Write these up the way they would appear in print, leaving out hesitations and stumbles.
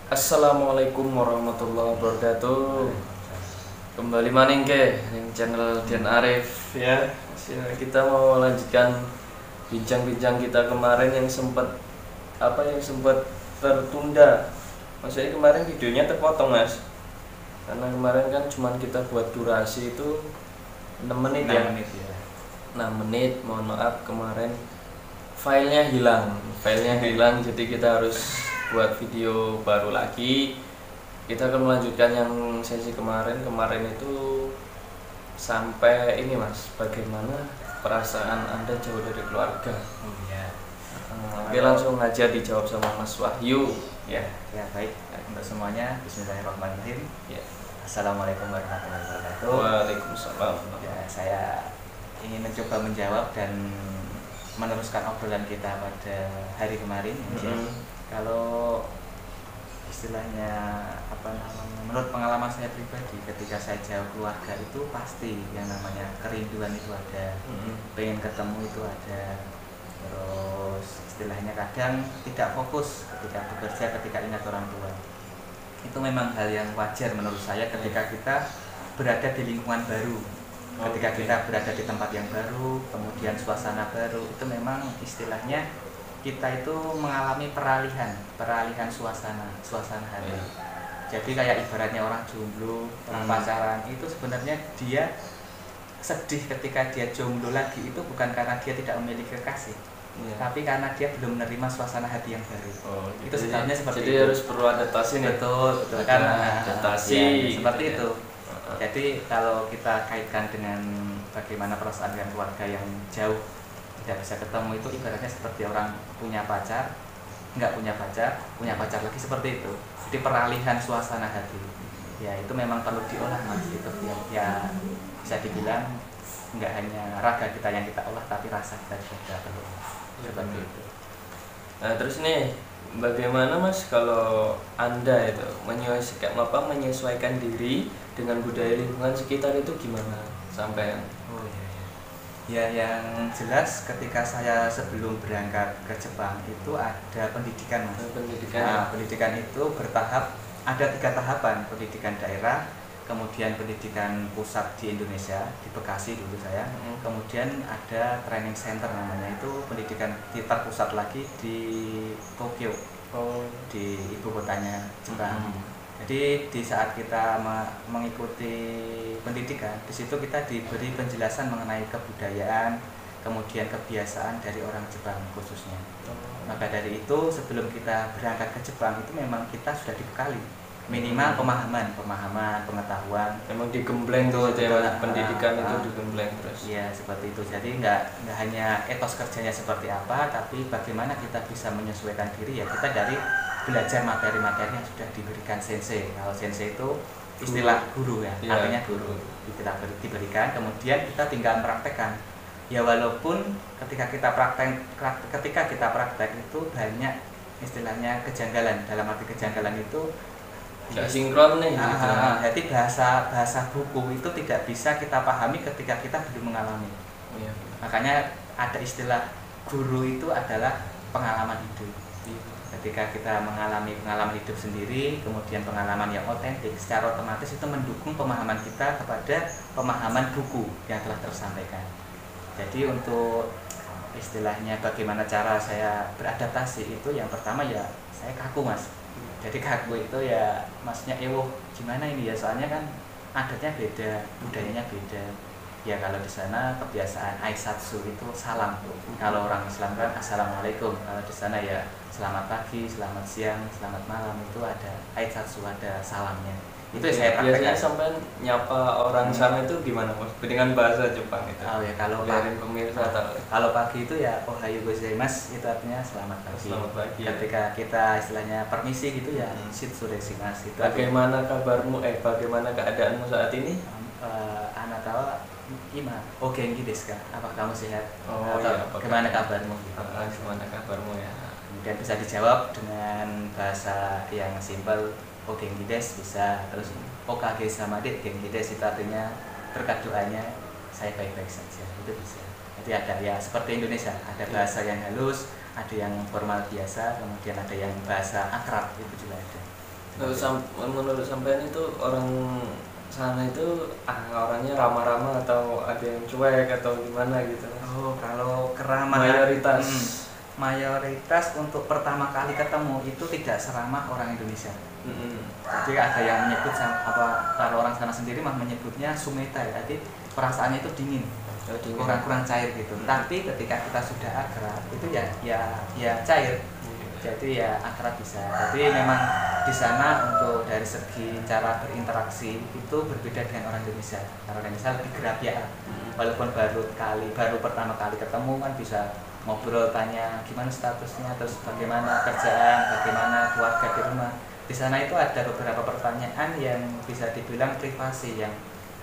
Assalamualaikum warahmatullahi wabarakatuh. Kembali maning ke channel Dian Arif ya. Kita mau lanjutkan bincang-bincang kita kemarin yang sempat tertunda. Maksudnya kemarin videonya terpotong, Mas. Karena kemarin kan cuman kita buat durasi itu 6 menit ya. 6 menit, mohon maaf kemarin filenya hilang jadi kita harus buat video baru lagi. Kita akan melanjutkan yang sesi kemarin itu sampai ini, Mas, bagaimana perasaan Anda jauh dari keluarga. Oke, langsung aja dijawab sama Mas Wahyu ya. Ya, baik untuk semuanya. Bismillahirrahmanirrahim. Ya. Assalamualaikum warahmatullahi wabarakatuh. Waalaikumsalam. Ya, saya ingin mencoba menjawab dan meneruskan obrolan kita pada hari kemarin. Kalau istilahnya menurut pengalaman saya pribadi, ketika saya jauh keluarga itu pasti yang namanya kerinduan itu ada, pengen ketemu itu ada. Terus istilahnya kadang tidak fokus ketika bekerja, ketika ingat orang tua. Itu memang hal yang wajar menurut saya ketika kita berada di lingkungan baru, ketika kita berada di tempat yang baru, kemudian suasana baru, itu memang istilahnya kita itu mengalami peralihan suasana hati. Jadi kayak ibaratnya orang jomblo, orang pacaran, itu sebenarnya dia sedih ketika dia jomblo lagi, itu bukan karena dia tidak memiliki kekasih, tapi karena dia belum menerima suasana hati yang baru. Itu sebenarnya seperti jadi itu. harus perlu adaptasi nih. Betul kan, adaptasi ya, seperti gitu itu. Jadi kalau kita kaitkan dengan bagaimana perasaan dengan keluarga yang jauh tidak bisa ketemu, itu ibaratnya seperti orang punya pacar, nggak punya pacar lagi, seperti itu. Jadi peralihan suasana hati, ya itu memang perlu diolah, Mas. Itu ya bisa dibilang nggak hanya raga kita yang kita olah, tapi rasa kita juga perlu seperti itu. Nah, terus nih bagaimana, Mas, kalau Anda itu menyesuaikan diri dengan budaya lingkungan sekitar itu gimana sampai? Ya, yang jelas ketika saya sebelum berangkat ke Jepang itu ada pendidikan, Mas. Pendidikan itu bertahap, ada 3 tahapan: pendidikan daerah, kemudian pendidikan pusat di Indonesia, di Bekasi dulu saya, kemudian ada training center namanya, itu pendidikan terpusat lagi di Tokyo, di ibu kotanya Jepang. Jadi di saat kita mengikuti pendidikan, di situ kita diberi penjelasan mengenai kebudayaan, kemudian kebiasaan dari orang Jepang khususnya. Maka dari itu sebelum kita berangkat ke Jepang itu memang kita sudah dibekali minimal pemahaman, pengetahuan. Memang digembleng tuh pendidikan itu digembleng terus. Iya, seperti itu. Jadi nggak hanya etos kerjanya seperti apa, tapi bagaimana kita bisa menyesuaikan diri, ya kita dari belajar materi-materi yang sudah diberikan sensei. Kalau sensei itu istilah guru ya, artinya guru. Kita diberikan, kemudian kita tinggal mempraktekkan. Ya walaupun ketika kita praktek itu banyak istilahnya kejanggalan. Dalam arti kejanggalan itu nggak sinkron nih. Jadi bahasa buku itu tidak bisa kita pahami ketika kita belum mengalami. Makanya ada istilah guru itu adalah pengalaman hidup. Ketika kita mengalami pengalaman hidup sendiri, kemudian pengalaman yang otentik, secara otomatis itu mendukung pemahaman kita kepada pemahaman buku yang telah tersampaikan. Jadi untuk istilahnya bagaimana cara saya beradaptasi, itu yang pertama ya saya kaku, Mas. Jadi kaku itu ya maksudnya gimana ini ya, soalnya kan adatnya beda, budayanya beda. Ya kalau di sana kebiasaan aisatsu itu salam. Kalau orang Islam kan assalamualaikum. Kalau di sana ya selamat pagi, selamat siang, selamat malam, itu ada aisatsu, ada salamnya. Itu saya praktekkan. Biasanya sampai nyapa orang sana itu gimana, Mas? Dengan bahasa Jepang itu. Ya kalau pagi itu ya ohayo gozaimasu, itu artinya selamat pagi. Selamat pagi. Ketika kita istilahnya permisi gitu ya shitsu reshimasu. Bagaimana kabarmu? Bagaimana keadaanmu saat ini? Anatawa ima genki desu ka? Apa kamu sehat? Gimana kabarmu? Gimana kabarmu ya? Kemudian bisa dijawab dengan bahasa yang simpel, genki desu bisa. Terus okage sama genki desu, itu artinya berkat doanya saya baik-baik saja, itu bisa. Jadi ada ya seperti Indonesia, ada bahasa yang halus, ada yang formal biasa, kemudian ada yang bahasa akrab, itu juga ada. Menurut sampean itu orang sana itu orangnya ramah-ramah atau ada yang cuek atau gimana gitu? Oh, kalau keramahan mayoritas untuk pertama kali ketemu itu tidak seramah orang Indonesia. Jadi ada yang menyebut kalau orang sana sendiri mah menyebutnya sumeta, jadi perasaannya itu dingin, kurang cair gitu. Tapi ketika kita sudah akrab itu ya cair. Jadi ya akrab bisa. Jadi memang di sana untuk dari segi cara berinteraksi itu berbeda dengan orang Indonesia. Orang Indonesia lebih gerabiaan. Walaupun baru pertama kali ketemu kan bisa ngobrol, tanya gimana statusnya, terus bagaimana kerjaan, bagaimana keluarga di rumah. Di sana itu ada beberapa pertanyaan yang bisa dibilang privasi, yang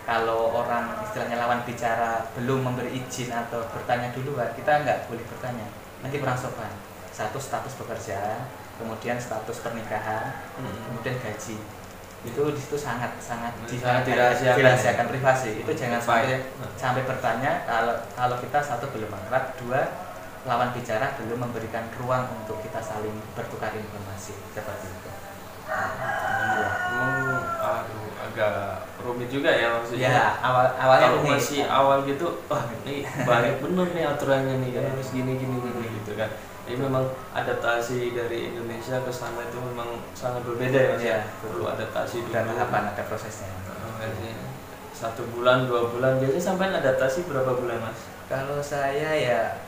kalau orang istilahnya lawan bicara belum memberi izin atau bertanya duluan, kita nggak boleh bertanya, nanti kurang sopan. Satu, status pekerjaan, kemudian status pernikahan, kemudian gaji. Itu di situ sangat dirahasiakan privasi. Itu jangan sampai bertanya kalau kita satu belum akrab, dua lawan bicara belum memberikan ruang untuk kita saling bertukar informasi seperti itu. Agak rumit juga ya maksudnya. Ya, awalnya masih awal gitu, ini banyak bener nih aturannya nih, harus gini gitu kan. Ini memang adaptasi dari Indonesia ke sana itu memang sangat berbeda ya Mas. Ya, perlu adaptasi dulu. Dan tahapan, ada prosesnya. 1 bulan, 2 bulan, biasanya sampai adaptasi berapa bulan Mas? Kalau saya ya,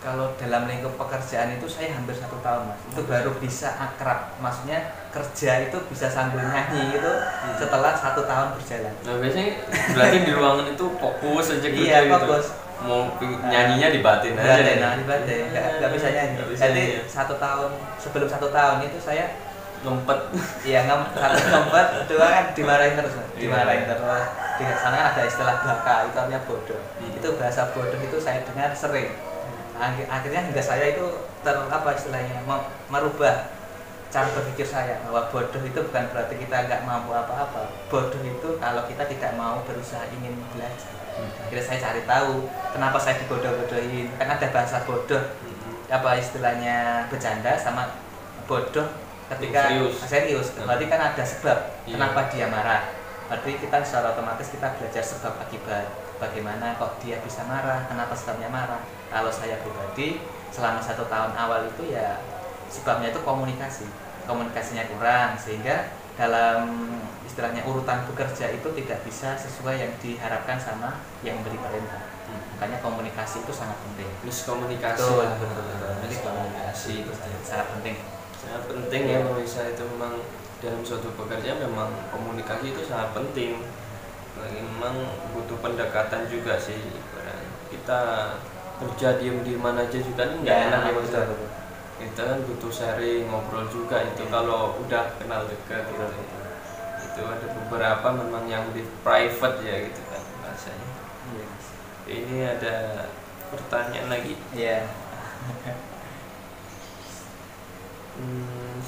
kalau dalam lingkup pekerjaan itu saya hampir 1 tahun Mas. Itu baru bisa akrab, maksudnya kerja itu bisa sambil nyanyi itu setelah 1 tahun berjalan. Nah biasanya berarti di ruangan itu fokus aja kerja. Iya, gitu. Fokus. Mau nyanyinya di batin aja. Di batin, nggak bisa nyanyi. Jadi 1 tahun, sebelum 1 tahun itu saya ngumpet. Iya, ngumpet, dua kan dimarahin terus. Dimarahin terus. Di sana kan ada istilah baka, itu artinya bodoh. Itu bahasa bodoh itu saya dengar sering. Akhirnya hingga saya itu istilahnya merubah cara berpikir saya, bahwa bodoh itu bukan berarti kita nggak mampu apa-apa. Bodoh itu kalau kita tidak mau berusaha ingin belajar. Akhirnya saya cari tahu kenapa saya dibodoh-bodohin. Kan ada bahasa bodoh, istilahnya bercanda, sama bodoh ketika serius. Berarti kan ada sebab kenapa dia marah. Berarti kita secara otomatis kita belajar sebab akibat. Bagaimana kok dia bisa marah, kenapa sebabnya marah. Kalau saya pribadi selama 1 tahun awal itu ya sebabnya itu komunikasinya kurang, sehingga dalam istilahnya urutan bekerja itu tidak bisa sesuai yang diharapkan sama yang memberi perintah. Makanya komunikasi itu sangat penting. Miskomunikasi. Komunikasi itu sangat penting. Sangat penting ya pemirsa, itu memang dalam suatu pekerjaan memang komunikasi itu sangat penting. Memang butuh pendekatan juga sih. Kita kerja diem aja juga kan nggak enak ya Mas. Kita kan butuh sharing, ngobrol juga itu kalau udah kenal dekat gitu. Itu ada beberapa memang yang di private ya gitu kan rasanya. Ini ada pertanyaan lagi. Iya.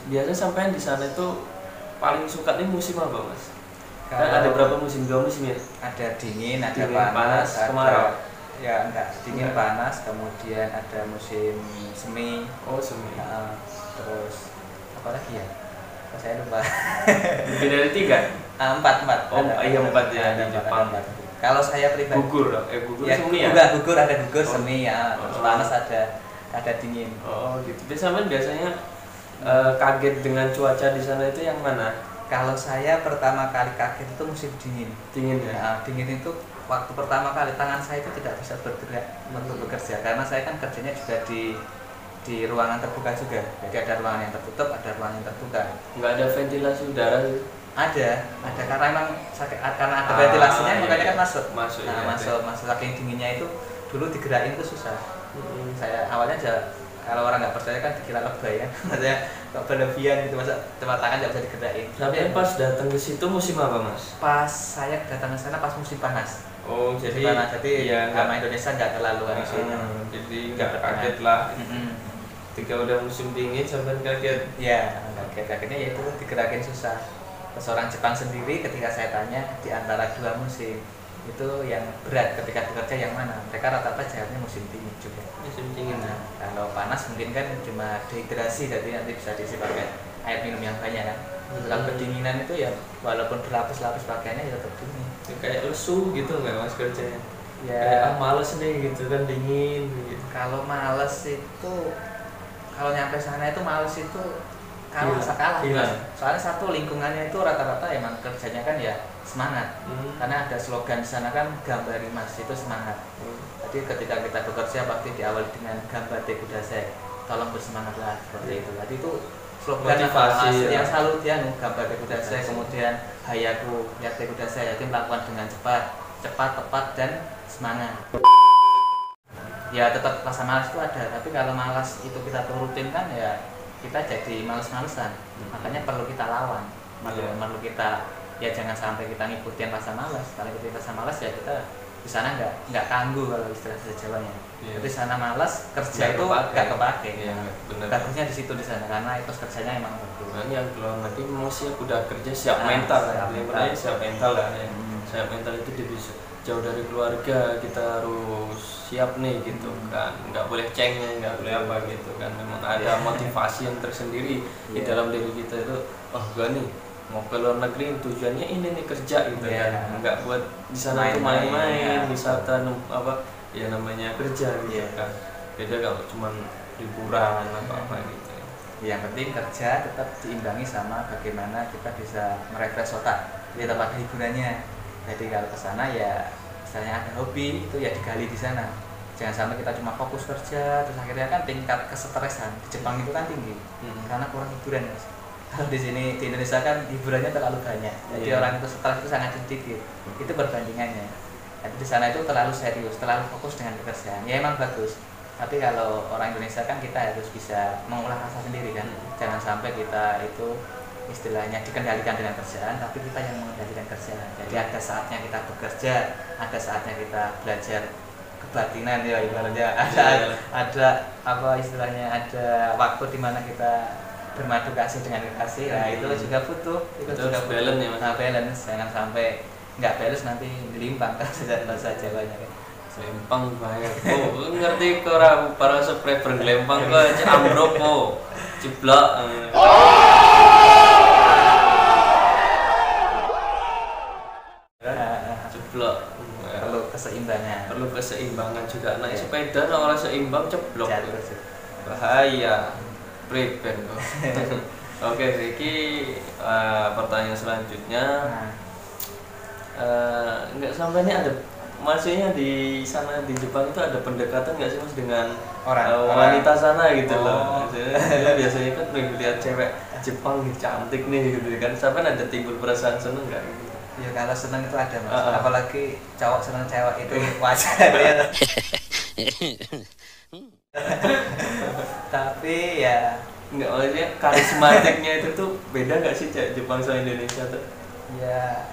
Biasanya sampean di sana itu paling suka nih musim apa Mas? Kan ada berapa musim? 2 musim ya? Ada dingin, ada panas, kemarau. Ya enggak, dingin panas, kemudian ada musim semi. Oh semi. Terus apa lagi ya? Saya lupa. Lebih dari 3? 4. Oh iya 4 ya di Jepang. Kalau saya pribadi gugur ya, semi ya? Gugur ada gugur, semi ya. Terus panas ada dingin. Oh gitu. Biasanya kaget dengan cuaca di sana itu yang mana? Kalau saya pertama kali kaget itu musim dingin. Dingin ya? Dingin itu waktu pertama kali tangan saya itu tidak bisa bergerak untuk bekerja, karena saya kan kerjanya juga di ruangan terbuka juga. Jadi ada ruangan yang tertutup, ada ruangan yang terbuka. Nggak ada ventilasi udara? Ada karena memang karena ada ventilasinya, makanya kan masuk. Masuk saking dinginnya itu dulu digerakin itu susah. Saya awalnya aja, kalau orang nggak percaya kan dikira lebay ya, maksudnya kok berlebihan gitu, masa tempat tangan nggak bisa digerakin. Tapi pas datang ke situ musim apa Mas? Pas saya datang ke sana pas musim panas. Oh jadi panas, jadi ya, sama Indonesia nggak terlalu musimnya. Jadi nggak kaget lah. Ketika udah musim dingin sampai kaget. Ya kagetnya yaitu digerakin susah. Terus orang Jepang sendiri ketika saya tanya di antara 2 musim itu yang berat ketika bekerja yang mana, mereka rata-rata jawabnya musim dingin juga. Musim dingin. Kalau panas mungkin kan cuma dehidrasi, jadi nanti bisa diisi pakai air minum yang banyak kan. Kalau kedinginan itu ya walaupun berlapis-lapis pakaiannya ya tetap dingin. Ya, kayak lesu gitu nggak mas kerjanya? Ya kayak males nih gitu kan, dingin gitu. Kalau males itu, kalau nyampe sana itu males itu kalah. Soalnya satu, lingkungannya itu rata-rata emang kerjanya kan ya semangat. Karena ada slogan di sana kan, gambari mas, itu semangat. Jadi ketika kita bekerja pasti diawali dengan gambar Tekudasai, tolong bersemangatlah, seperti itu. Jadi itu slogan motivasi yang selalu dia gambar Tekudasai, kemudian hayaku ya Tekudasai, jadi melakukan dengan cepat, tepat dan semangat. Ya tetap rasa malas itu ada, tapi kalau malas itu kita turutin kan ya kita jadi males-malesan. Makanya perlu kita lawan, perlu kita, ya jangan sampai kita ngikutin rasa malas. Kalau kita rasa malas ya kita di sana nggak tangguh, kalau istilah Jawanya. Jadi sana malas, kerja itu nggak kepake. Bagusnya di situ, di sana, karena etos kerjanya emang bagus. Yang keluar nanti mau siap udah kerja, siap mental, siap mental lah. Siap mental itu dia bisa jauh dari keluarga, kita harus siap nih gitu kan, nggak boleh cengeng, nggak boleh apa gitu kan. Memang ada motivasi yang tersendiri di dalam diri kita itu. Gue nih mau ke luar negeri tujuannya ini nih, kerja gitu kan, nggak buat di sana tuh main-main, wisata apa ya, namanya kerja gitu kan. Beda kalau cuman liburan apa gitu. Yang penting kerja tetap diimbangi sama bagaimana kita bisa merefresh otak di tempat hiburannya. Jadi kalau ke sana ya misalnya ada hobi itu ya digali di sana. Jangan sampai kita cuma fokus kerja, terus akhirnya kan tingkat kesetresan di Jepang itu kan tinggi karena kurang hiburan, Mas. Kalau di sini di Indonesia kan hiburannya terlalu banyak, jadi orang itu stres itu sangat sedikit. Itu perbandingannya. Jadi di sana itu terlalu serius, terlalu fokus dengan pekerjaan. Ya emang bagus, tapi kalau orang Indonesia kan kita harus bisa mengolah rasa sendiri kan. Jangan sampai kita itu istilahnya dikendalikan dengan kerjaan, tapi kita yang mengendalikan kerjaan. Jadi ada saatnya kita bekerja, ada saatnya kita belajar kebatinan ya, ibaratnya ada apa istilahnya, ada waktu di mana kita bermadu kasih dengan kekasih. Nah itu juga butuh, juga balance ya mas. Balance, jangan sampai nggak balance nanti melimpang kan bahasa Jawanya kan. Lempang banyak. Ngerti kok ora para subscriber lempang kok ambruk kok. Jeblok. Jeblok. Perlu keseimbangan juga. Naik sepeda nek ora seimbang ceblok. Bahaya. Preben kok. Oke, Ricky, pertanyaan selanjutnya. Enggak sampai ini ada, maksudnya di sana di Jepang itu ada pendekatan nggak sih mas dengan wanita sana gitu loh. Biasanya kan lihat cewek Jepang nih cantik nih gitu kan, sampai ada timbul perasaan seneng nggak gitu? Ya kalau seneng itu ada mas, apalagi cowok seneng cewek itu wajar ya. Tapi ya nggak, maksudnya karismatiknya itu tuh beda nggak sih Jepang sama Indonesia tuh? Ya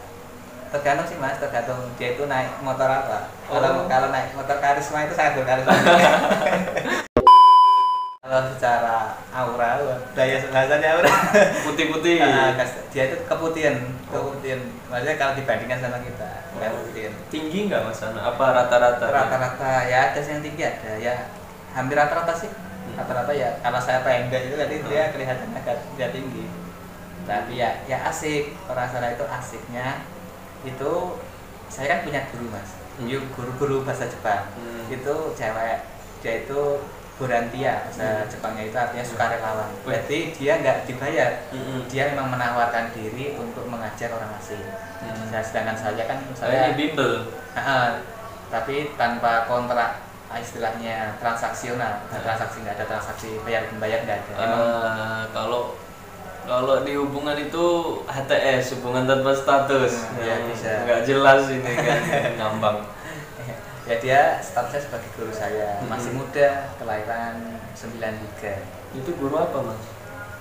tergantung sih mas, tergantung dia itu naik motor apa. Kalau naik motor karisma itu sangat berkarisma. Kalau secara aura, daya bahasanya aura putih-putih. Dia itu keputihan. Maksudnya kalau dibandingkan sama kita, keputihan. Tinggi nggak mas sana? Apa rata-rata? Rata-rata ya ada yang tinggi, ada ya hampir rata-rata sih. Rata-rata ya, kalau saya pendek itu tadi dia kelihatan agak tinggi. Tapi ya asik, orang sana itu asiknya itu, saya kan punya guru mas, guru bahasa Jepang. Itu cewek, dia itu Borantia, bahasa Jepangnya itu artinya sukarelawan. Berarti dia nggak dibayar, dia memang menawarkan diri untuk mengajar orang asing. Sedangkan saya kan misalnya bimbel, tapi tanpa kontrak, istilahnya transaksional. Transaksi, nggak ada transaksi bayar membayar, nggak ada. Kalau di hubungan itu HTS, hubungan tanpa status, ya bisa. Nggak jelas ini kan, ngambang. Ya dia statusnya sebagai guru saya, masih muda, kelahiran 93. Itu guru apa mas?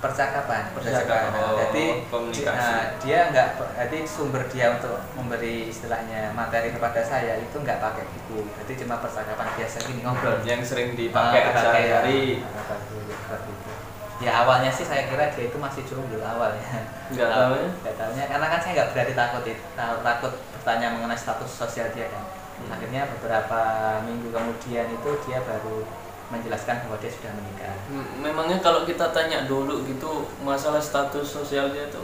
Percakapan. Jadi komunikasi. Dia nggak, jadi sumber dia untuk memberi istilahnya materi kepada saya itu nggak pakai buku, jadi cuma percakapan biasa gini, ngobrol. Yang sering dipakai sehari-hari. Ya awalnya sih saya kira dia itu masih jomblo awalnya. Nggak tahunya karena kan saya nggak berani takut bertanya mengenai status sosial dia kan. Akhirnya beberapa minggu kemudian itu dia baru menjelaskan bahwa dia sudah menikah. Memangnya kalau kita tanya dulu gitu masalah status sosialnya itu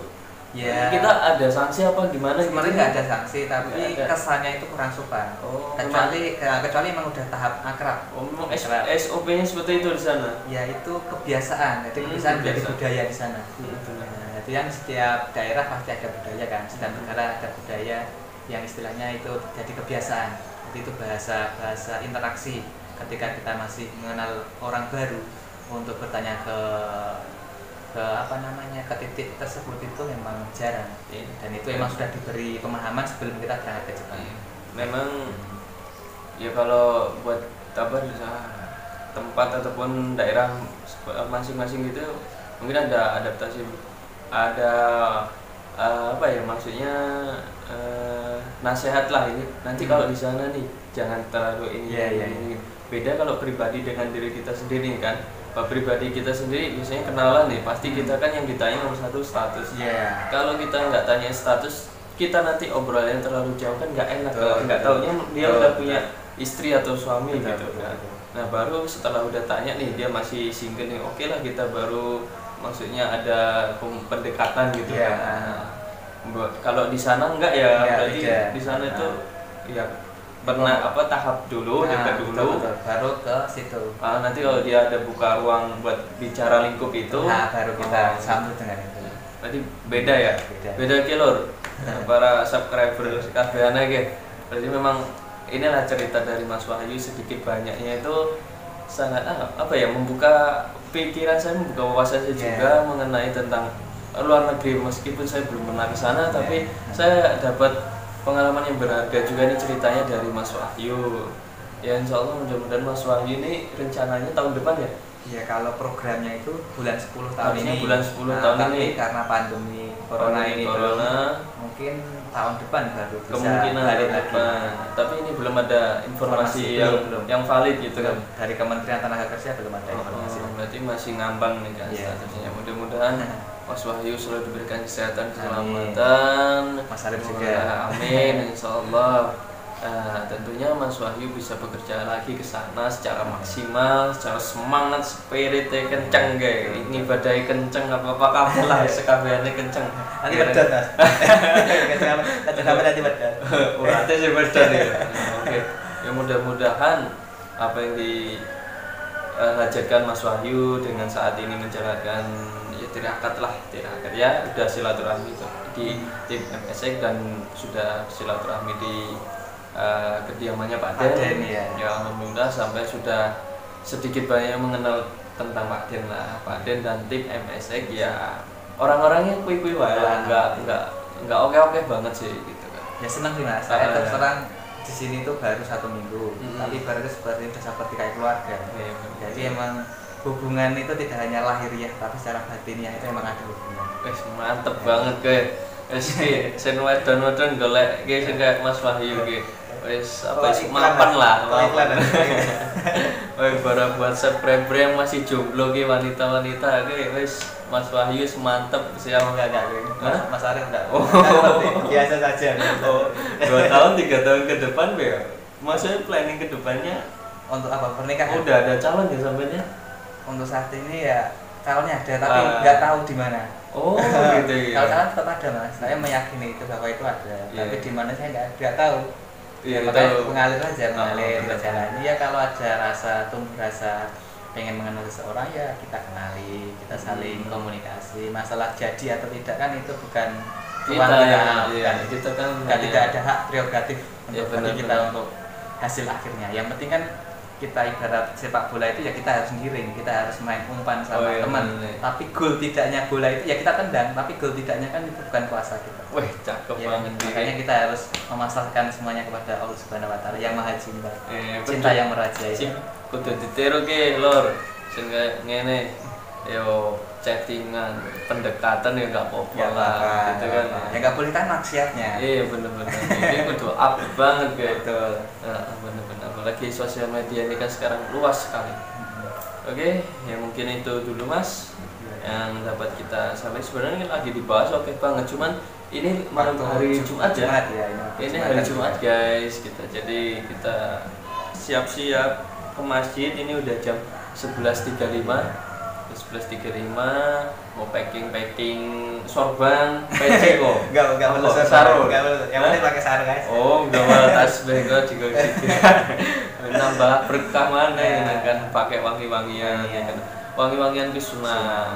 Ya, kita ada sanksi apa gimana? sebenarnya gitu? nggak ada sanksi, tapi Nggak ada. kesannya itu kurang sopan. Oh, Kecuali emang udah tahap akrab. memang SOP-nya seperti itu di sana. Ya itu kebiasaan, jadi kebiasaan menjadi kebiasaan. budaya di sana. Nah, itu yang setiap daerah pasti ada budaya kan, setiap negara ada budaya yang istilahnya itu jadi kebiasaan. Jadi itu bahasa interaksi ketika kita masih mengenal orang baru untuk bertanya ke ke titik tersebut itu memang jarang. Dan itu memang sudah diberi pemahaman sebelum kita berangkat ke Jepang. Memang ya kalau buat tempat ataupun daerah masing-masing gitu mungkin ada adaptasi, ada maksudnya nasihat lah ini nanti kalau di sana nih jangan terlalu ini. Ini beda kalau pribadi dengan diri kita sendiri kan. Pribadi kita sendiri biasanya kenalan nih, pasti kita kan yang ditanya nomor satu status. Kalau kita nggak tanya status, kita nanti obrolannya terlalu jauh kan nggak enak. Nggak taunya dia udah punya istri atau suami gitu kan. Nah baru setelah udah tanya nih dia masih single nih, oke lah kita baru maksudnya ada pendekatan gitu kan. Kalau di sana enggak ya, berarti di sana itu ya pernah tahap dulu, dekat dulu, betul. Baru ke situ. Nanti kalau dia ada buka ruang buat bicara lingkup itu, baru kita sambut dengan itu. Berarti beda ya, beda kilor. Para subscriber kabehane ge. Berarti memang inilah cerita dari Mas Wahyu, sedikit banyaknya itu sangat membuka pikiran saya, membuka wawasan saya juga mengenai tentang luar negeri. Meskipun saya belum pernah ke sana, tapi saya dapat pengalaman yang berharga juga nih ceritanya dari Mas Wahyu. Ya insya Allah mudah-mudahan Mas Wahyu ini rencananya tahun depan ya? Iya, kalau programnya itu bulan 10 tahun ini. Bulan 10 tahun ini karena pandemi corona ini mungkin tahun depan baru bisa. Kemungkinan hari depan. Tapi ini belum ada informasi yang valid gitu kan. Dari Kementerian Tenaga Kerja belum ada informasi. Berarti masih ngambang nih kan statusnya. Mudah-mudahan Mas Wahyu selalu diberikan kesehatan, keselamatan. Mas Arif juga. Amin, insyaallah. Tentunya Mas Wahyu bisa bekerja lagi ke sana secara maksimal, secara semangat, spiritnya kenceng guys. Ini badai kenceng apa kabar lah, sekabehane kenceng. Nanti bedat Mas. Kenapa nanti bedat? Uratnya sih bedat ya. Oke. Ya mudah-mudahan apa yang dihajatkan Mas Wahyu dengan saat ini menjalankan tirakat ya, udah silaturahmi di tim MSX dan sudah silaturahmi di kediamannya Pak Den ya. Alhamdulillah sampai sudah sedikit banyak mengenal tentang Pak Den lah, Pak Den dan tim MSX ya, orang-orangnya kui-kui wae lah, enggak oke banget sih gitu kan. Ya senang sih Mas, saya terus terang di sini tuh baru 1 minggu, tapi baru seperti kayak keluarga. Jadi emang hubungan itu tidak hanya lahiriah tapi secara batiniah itu emang ada hubungan. Mantep banget guys. Sen wedon-wedon golek sing kayak Mas Wahyu ki. Mapan lah. Bara buat subscriber yang masih jomblo ki, wanita-wanita ki Mas Wahyu mantep siap enggak Mas Arif enggak. Biasa saja. 2 tahun 3 tahun ke depan ya. Maksudnya planning ke depannya untuk apa? Pernikahan. Udah ada calon ya sampenya? Untuk saat ini ya calonnya ada tapi nggak tahu di mana. Oh gitu ya. Kalau calon tetap ada Mas, saya meyakini itu bahwa itu ada, tapi di mana saya nggak tahu. Makanya mengalir aja, berjalan. Ya kalau ada tumbuh rasa pengen mengenal seseorang ya kita kenali, kita saling komunikasi. Masalah jadi atau tidak kan itu bukan kita kan tidak ada hak prerogatif untuk kita untuk hasil akhirnya. Yang penting kan kita ibarat sepak bola itu ya kita harus ngiring, kita harus main umpan sama teman. Tapi gol tidaknya bola itu ya kita tendang, tapi gol tidaknya kan itu bukan kuasa kita. Wih, cakep banget. Makanya kita harus memasrahkan semuanya kepada Allah Subhanahu wa taala yang Maha Cinta. Cinta yang merajai. Kudu ditiru ki, Lur. Sing ngene. Yo chattingan, pendekatan ya enggak apa-apa lah gitu kan. Ya enggak boleh kan maksiatnya. Iya bener-bener. Ini kudu up banget gitu. Bener-bener. Apalagi sosial media ini kan sekarang luas sekali. Oke, ya mungkin itu dulu Mas yang dapat kita sampai. Sebenarnya lagi dibahas oke banget, cuman ini malam hari Jumat ya. Ini hari Jumat guys, jadi kita siap-siap ke masjid. Ini udah jam 11.35 mau packing sorban PC kok. Enggak perlu sarung. Enggak perlu. Yang penting pakai sarung guys. Oh, enggak mau tasbih kok juga gitu. Nambah berkah mana ya kan pakai wangi-wangian ya kan. Wangi-wangian itu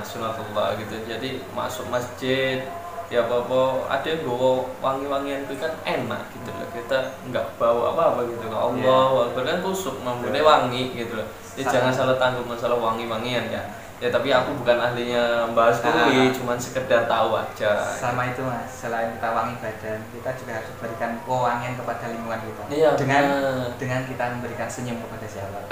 sunatullah gitu. Jadi masuk masjid ya apa ada yang bawa wangi-wangian itu kan enak gitu loh. Kita enggak bawa apa-apa gitu. Allah Akbar kan kusuk membune wangi gitu loh. Jadi jangan salah tangkap masalah wangi-wangian ya. Ya tapi aku bukan ahlinya bahas kuwi, cuman sekedar tahu aja. Sama itu Mas, selain kita wangi badan, kita juga harus berikan pewangian kepada lingkungan kita. Iya, dengan kita memberikan senyum kepada siapa.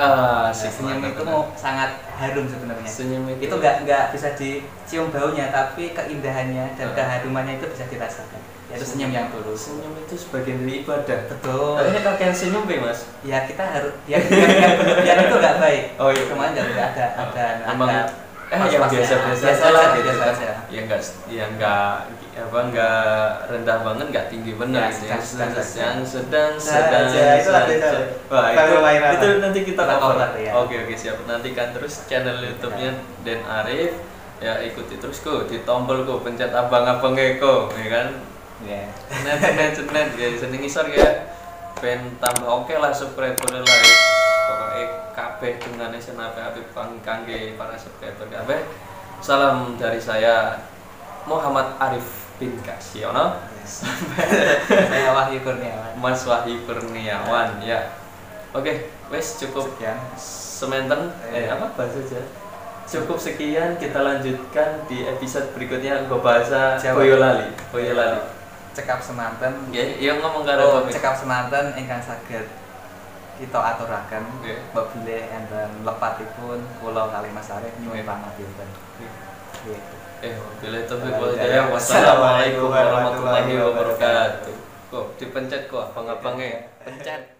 Senyum itu sangat harum sebenarnya. Senyum itu nggak bisa dicium baunya, tapi keindahannya dan keharumannya itu bisa dirasakan. Yaitu senyum yang tulus. Senyum itu sebagian dari ibadah. Betul. Tapi kakek senyum Mas. Ya kita harus yang berlebihan itu nggak baik. Oh iya. Kemarin juga ada yang biasa lah gitu kan. Ya enggak rendah banget, enggak tinggi benar gitu. Yang sedang. Wah, itu nanti kita cover. Oke, siap. Nantikan terus channel YouTube-nya Den Arif. Ya ikuti terus kok, ditombol kok, pencet abang-abang kok, ya kan? Ya. Net ya seneng isor ya. Ben tambah oke lah subscribe lah. Pokoknya kabeh dengan senape kangge para subscriber kabeh. Salam dari saya Muhammad Arif bin Kasyono. Saya Wahyu Kurniawan. Mas Wahyu Kurniawan ya. Oke, wes cukup sekian. Semanten apa bahasa aja. Cukup sekian, kita lanjutkan di episode berikutnya bahasa Boyolali. Cekap semanten. Ya ngomong karo cekap semanten ingkang saged kita aturaken apabila enten lepatipun kula kali Mas Arif nyuwun pangapunten. Bila taufiq wal hidayah. Wassalamualaikum warahmatullahi wabarakatuh. Kok dipencet kok abang-abangnya pencet.